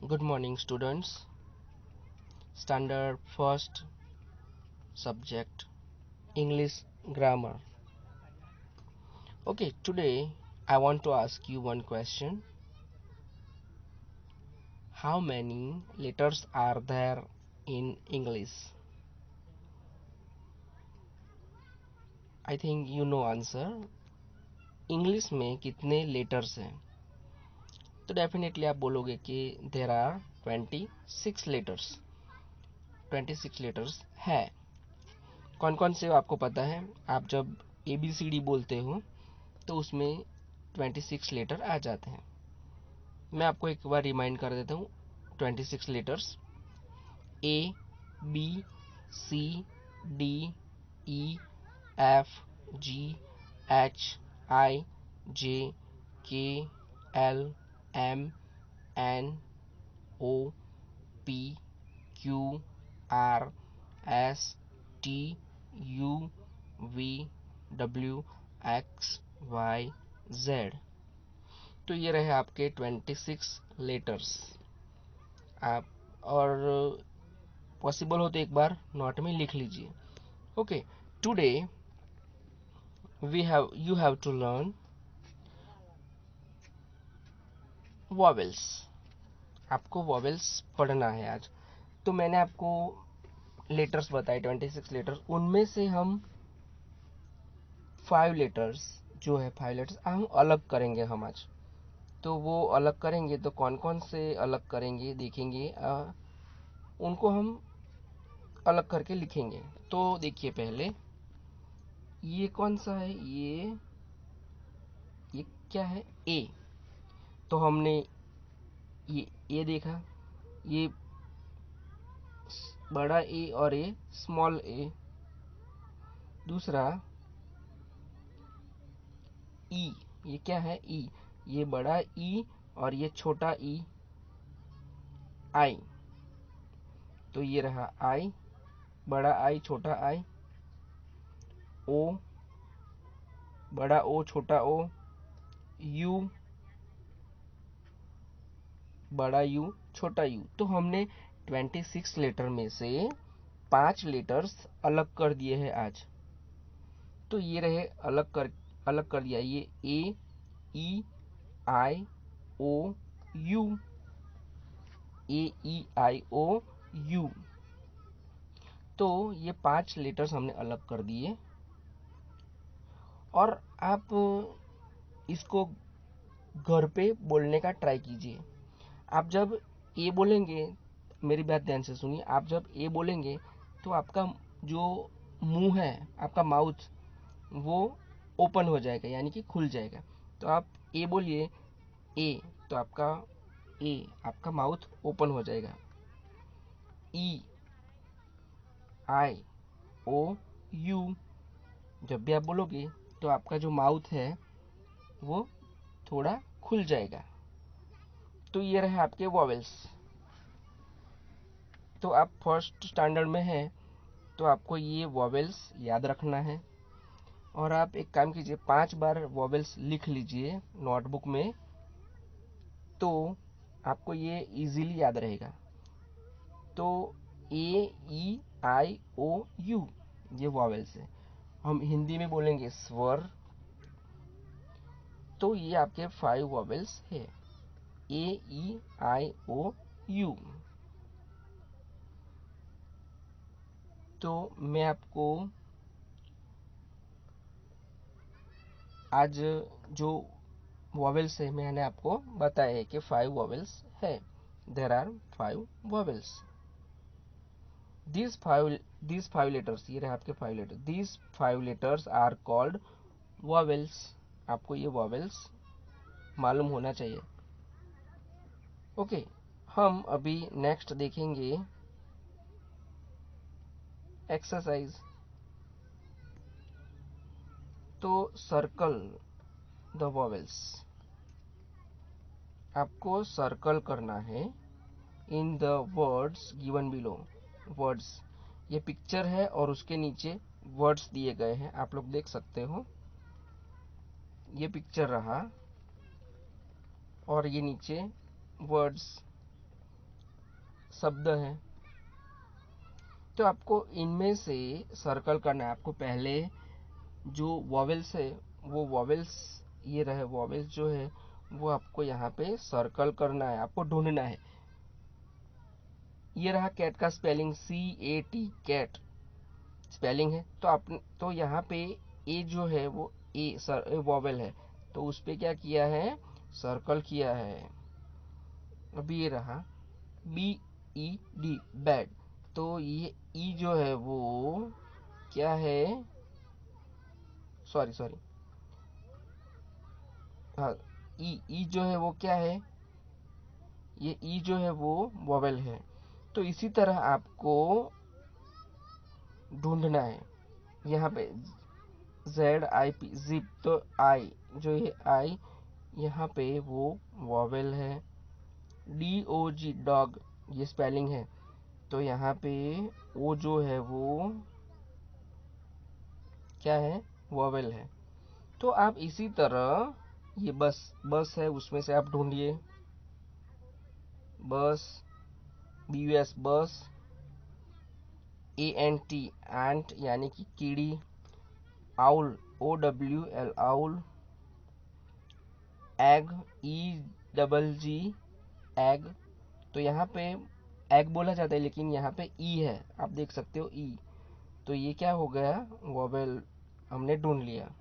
Good morning, students. Standard first subject English grammar. Okay, today I want to ask you one question. How many letters are there in English? I think you know answer. English में कितने letters हैं? तो definitely आप बोलोगे कि there are 26 letters 26 letters है। कौन कौन से आपको पता है? आप जब ABCD बोलते हो तो उसमें 26 लेटर आ जाते हैं। मैं आपको एक बार रिमाइंड कर देता हूँ 26 लेटर्स ABCDEFGHIJ KLMNOPQRSTUVWXYZ। तो ये रहे आपके 26 लेटर्स। आप और पॉसिबल हो तो एक बार नोट में लिख लीजिए। Okay, today you have to learn vowels. आपको वॉवेल्स पढ़ना है आज। तो मैंने आपको लेटर्स बताए 26 लेटर्स, उनमें से हम 5 लेटर्स जो है 5 लेटर्स हम अलग करेंगे हम आज। तो वो अलग करेंगे तो कौन कौन से अलग करेंगे देखेंगे, उनको हम अलग करके लिखेंगे। तो देखिए पहले ये कौन सा है, ये क्या है? ए। तो हमने ये देखा, ये बड़ा ए और ये स्मॉल ए। दूसरा ई, ये क्या है? ई, ये बड़ा ई और ये छोटा ई, आई। तो ये रहा आई, बड़ा आई छोटा आई। ओ, बड़ा ओ छोटा ओ। यू, बड़ा यू छोटा यू। तो हमने 26 लेटर में से 5 लेटर्स अलग कर दिए हैं आज। तो ये रहे अलग कर दिया, ये ए ई आई ओ यू, AEIOU। तो ये 5 लेटर्स हमने अलग कर दिए। और आप इसको घर पे बोलने का ट्राई कीजिए। आप जब ए बोलेंगे, मेरी बात ध्यान से सुनिए, आप जब ए बोलेंगे तो आपका जो मुंह है, आपका माउथ, वो ओपन हो जाएगा, यानी कि खुल जाएगा। तो आप ए बोलिए, ए, तो आपका माउथ ओपन हो जाएगा। EIOU जब भी आप बोलोगे तो आपका जो माउथ है वो थोड़ा खुल जाएगा। तो ये रहे आपके वॉवेल्स। तो आप फर्स्ट स्टैंडर्ड में हैं तो आपको ये वॉवेल्स याद रखना है। और आप एक काम कीजिए, 5 बार वॉवेल्स लिख लीजिए नोटबुक में, तो आपको ये इजीली याद रहेगा। तो AEIOU ये वॉवेल्स है। हम हिंदी में बोलेंगे स्वर। तो ये आपके 5 वॉवेल्स है, AEIOU। तो मैं आपको आज जो वॉवेल्स है मैंने आपको बताया है कि 5 वॉवेल्स है। There are 5 vowels. these five letters, ये रहे आपके 5 letter. these 5 letters are called vowels। आपको ये वॉवेल्स मालूम होना चाहिए। ओके, हम अभी नेक्स्ट देखेंगे एक्सरसाइज। तो सर्कल द वॉवेल्स, आपको सर्कल करना है in the words given below. Words, ये पिक्चर है और उसके नीचे वर्ड्स दिए गए हैं, आप लोग देख सकते हो। ये पिक्चर रहा और ये नीचे वर्ड्स शब्द है। तो आपको इनमें से सर्कल करना है। आपको पहले जो वॉवेल्स है वो वॉवेल्स, ये रहे वॉवेल्स जो है वो आपको यहाँ पे सर्कल करना है, आपको ढूंढना है। ये रहा कैट का स्पेलिंग CAT, कैट स्पेलिंग है। तो यहाँ पे ए जो है वो ए वॉवेल है, तो उस पे क्या किया है, सर्कल किया है। अब ये रहा BED, बैड। तो ये ई जो है वो क्या है, सॉरी सॉरी, हाँ, ई जो है वो क्या है, ये ई जो है वो वॉवेल है। तो इसी तरह आपको ढूंढना है। यहाँ पे ZIP, जिप, तो आई जो है आई, यहाँ पे वो वॉवेल है। DOG, डॉग, ये स्पेलिंग है, तो यहाँ पे ओ जो है वो क्या है, वॉवेल है। तो आप इसी तरह, ये बस है, उसमें से आप ढूंढिए। बस, BUS बस, ANT एंट यानी कि कीड़ी, owl OWL owl, egg EGG egg. तो यहाँ पे एग बोला जाता है लेकिन यहाँ पे ई है, आप देख सकते हो ई। तो ये क्या हो गया, वॉवेल हमने ढूंढ लिया।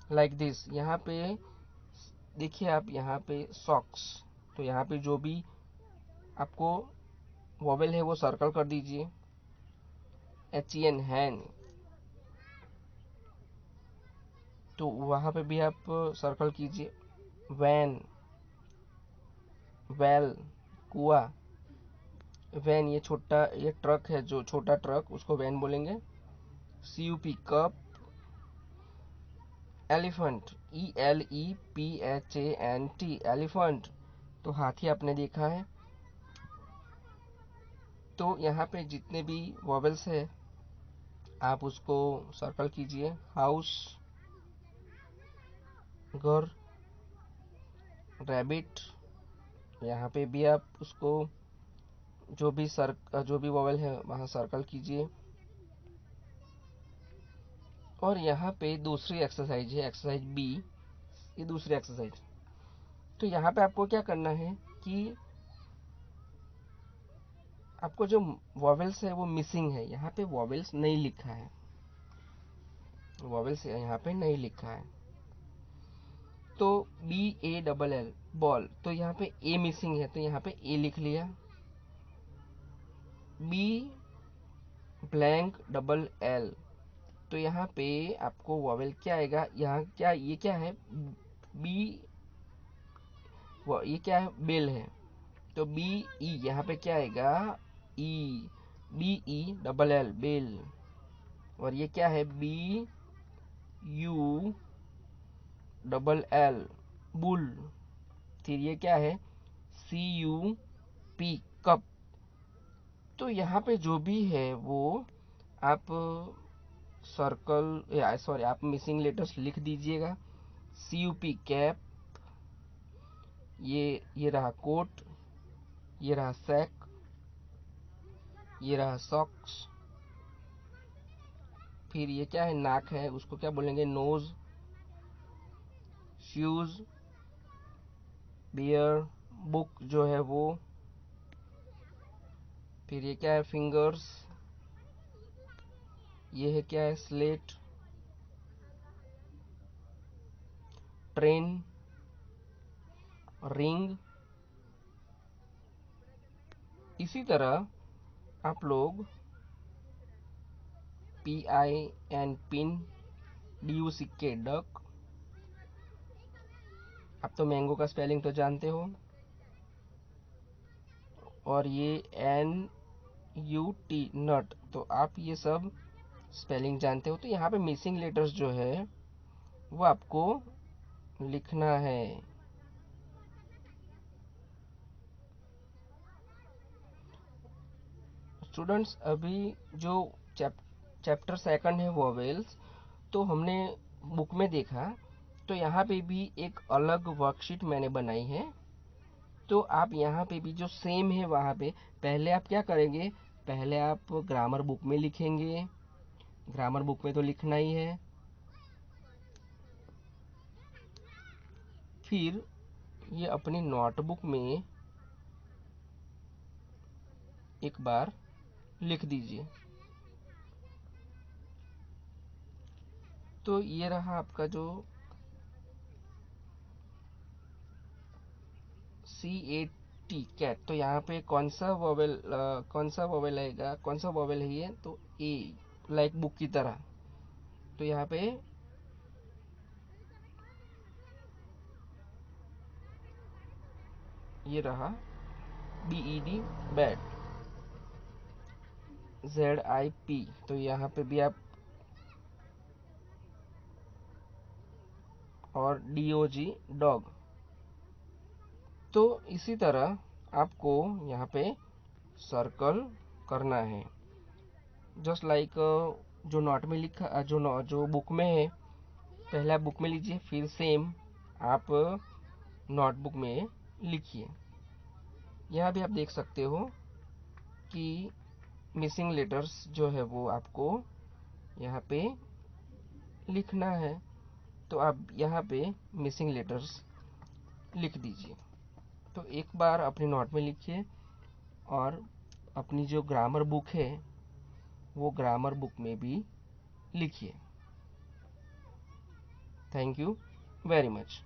लाइक दिस, यहाँ पे देखिए आप, यहाँ पे सॉक्स, तो यहाँ पे जो भी आपको वॉवेल है वो सर्कल कर दीजिए। HEN, हैन, तो वहाँ पे भी आप सर्कल कीजिए। वैन, वेल, कुआ। वैन ये छोटा, ये ट्रक है, जो छोटा ट्रक उसको वैन बोलेंगे। CUP, cup. Elephant, ELEPHANT, elephant, तो हाथी आपने देखा है। तो यहाँ पे जितने भी वॉवेल्स है आप उसको सर्कल कीजिए। हाउस, घर, रैबिट, यहाँ पे भी आप उसको जो भी वॉवेल है वहाँ सर्कल कीजिए। और यहाँ पे दूसरी एक्सरसाइज है, एक्सरसाइज B, ये दूसरी एक्सरसाइज। तो यहाँ पे आपको क्या करना है कि आपको जो वॉवेल्स है वो मिसिंग है, यहाँ पे वॉवेल्स नहीं लिखा है, वॉवेल्स यहाँ पे नहीं लिखा है। तो BALL, बॉल, तो यहाँ पे ए मिसिंग है, तो यहाँ पे ए लिख लिया। BL, तो यहाँ पे आपको वॉवेल क्या आएगा, यहाँ क्या, ये क्या है, बी, ये क्या है, बेल है। तो BE, यहाँ पे क्या आएगा, ई, BELL, बेल। और ये क्या है, BULL, बुल। फिर ये क्या है, CUP, कप। तो यहाँ पे जो भी है वो आप सर्कल, सॉरी, आप मिसिंग लेटर्स लिख दीजिएगा। CUP, कैप, ये रहा कोट, ये रहा सैक, ये रहा सॉक्स। फिर ये क्या है, नाक है, उसको क्या बोलेंगे, नोज। शूज, बियर, बुक जो है वो। फिर ये क्या है, फिंगर्स, ये है क्या है, स्लेट। Train, ring. इसी तरह आप लोग PIN, पिन। DUCK, duck. आप तो मैंगो का स्पेलिंग तो जानते हो। और ये NUT, नट, तो आप ये सब स्पेलिंग जानते हो। तो यहाँ पे मिसिंग लेटर्स जो है वो आपको लिखना है। स्टूडेंट्स, अभी जो चैप्टर सेकंड है वोवेल्स, तो हमने बुक में देखा। तो यहाँ पे भी एक अलग वर्कशीट मैंने बनाई है, तो आप यहाँ पे भी जो सेम है वहाँ पे पहले आप क्या करेंगे, पहले आप ग्रामर बुक में लिखेंगे, ग्रामर बुक में तो लिखना ही है, फिर ये अपनी नोटबुक में एक बार लिख दीजिए। तो ये रहा आपका जो CAT कैट। तो यहाँ पे कौन सा वोवेल आएगा, कौन सा वोवेल है ये, तो ए, लाइक बुक की तरह। तो यहाँ पे ये रहा BED बैट, ZIP। तो यहाँ पे भी आप, और DOG डॉग। तो इसी तरह आपको यहाँ पे सर्कल करना है, जस्ट लाइक जो नोट में लिखा, जो बुक में है, पहले आप बुक में लीजिए, फिर सेम आप नोटबुक में लिखिए। यहाँ भी आप देख सकते हो कि मिसिंग लेटर्स जो है वो आपको यहाँ पे लिखना है। तो आप यहाँ पे मिसिंग लेटर्स लिख दीजिए। तो एक बार अपनी नोट में लिखिए, और अपनी जो ग्रामर बुक है वो ग्रामर बुक में भी लिखिए। Thank you very much.